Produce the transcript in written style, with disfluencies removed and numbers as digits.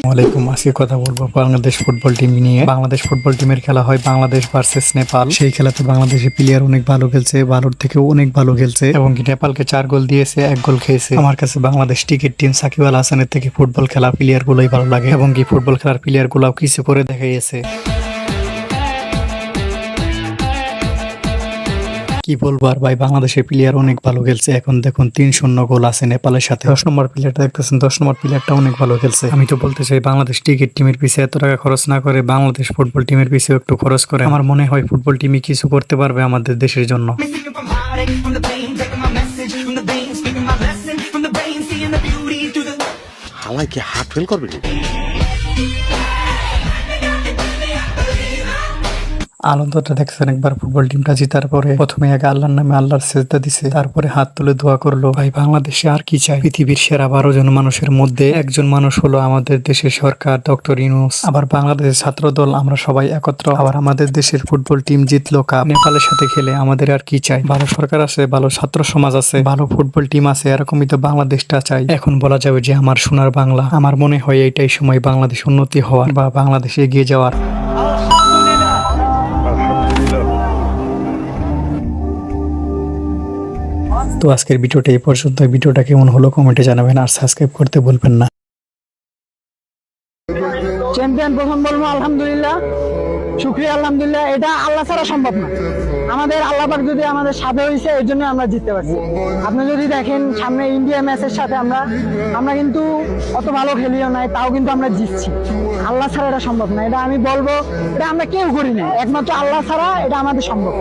ওয়ালাইকুম। আজকে কথা বলবো বাংলাদেশ ফুটবল টিম নিয়ে। বাংলাদেশ ফুটবল টিমের খেলা হয় বাংলাদেশ ভার্সেস নেপাল। সেই খেলাতে বাংলাদেশের প্লেয়ার অনেক ভালো খেলছে, ভালোর থেকেও অনেক ভালো খেলছে এবং কি নেপালকে 4 গোল দিয়েছে, 1 গোল খেয়েছে। আমার কাছে বাংলাদেশ টিকেট টিম সাকিব আল হাসানের থেকে ফুটবল খেলা প্লেয়ার গুলোই ভালো লাগে এবং কি ফুটবল খেলার প্লেয়ার গুলাও কিছু করে দেখাইছে। কি বলবো আর ভাই, বাংলাদেশের প্লেয়ার অনেক ভালো খেলছে। এখন দেখুন 3-0 গোল আছে নেপালের সাথে। 10 নম্বর প্লেয়ারটা দেখতেছেন, 10 নম্বর প্লেয়ারটা অনেক ভালো খেলছে। আমি তো বলতে চাই বাংলাদেশ ক্রিকেট টিমের পিছিয়ে এত টাকা খরচ না করে বাংলাদেশ ফুটবল টিমের পিছিয়ে একটু খরচ করে। আমার মনে হয় ফুটবল টিমই কিছু করতে পারবে আমাদের দেশের জন্য। হালাই কি হার্ট ফেল করবে? আনন্দটা দেখছেন একবার ফুটবল টিমটা জিতার পরে। প্রথমে আগে আল্লাহর নামে আল্লাহর সেজদা দিছে, তারপরে হাত তুলে দোয়া করলো। ভাই বাংলাদেশে আর কি চাই? পৃথিবীর সেরা 12 জন মানুষের মধ্যে একজন মানুষ হলো আমাদের দেশের সরকার, ডক্টর ইউনূস। আবার বাংলাদেশের ছাত্র দল, আমরা সবাই একত্র। আবার আমাদের দেশের ফুটবল টিম জিতলো কাপ। নেপালের সাথে খেলে আমাদের আর কি চাই? ভালো সরকার আছে, ভালো ছাত্র সমাজ আছে, ভালো ফুটবল টিম আছে, এরকমই তো বাংলাদেশটা চাই। এখন বলা যাবে যে আমার সোনার বাংলা। আমার মনে হয় এইটাই সময় বাংলাদেশ উন্নতি হওয়ার বা বাংলাদেশ এগিয়ে যাওয়ার। তো আজকের ভিডিওটা এই পর্যন্ত। ভিডিওটা কেমন হলো কমেন্টে জানাবেন আর সাবস্ক্রাইব করতে ভুলবেন না। চ্যাম্পিয়ন প্রথম বলবো আলহামদুলিল্লাহ, শুকরিয়া আলহামদুলিল্লাহ। এটা আল্লাহ ছাড়া সম্ভব না। আমাদের আল্লাহ পাক যদি আমাদের সাথে হয়েছে, এর জন্য আমরা জিততে পারছি। আপনি যদি দেখেন সামনে ইন্ডিয়া ম্যাচের সাথে আমরা কিন্তু অত ভালো খেলিও নাই, তাও কিন্তু আমরা জিতছি। আল্লাহ ছাড়া এটা সম্ভব না। এটা আমি বলবো, এটা আমরা কেউ করি না, একমাত্র আল্লাহ ছাড়া এটা আমাদের সম্ভব।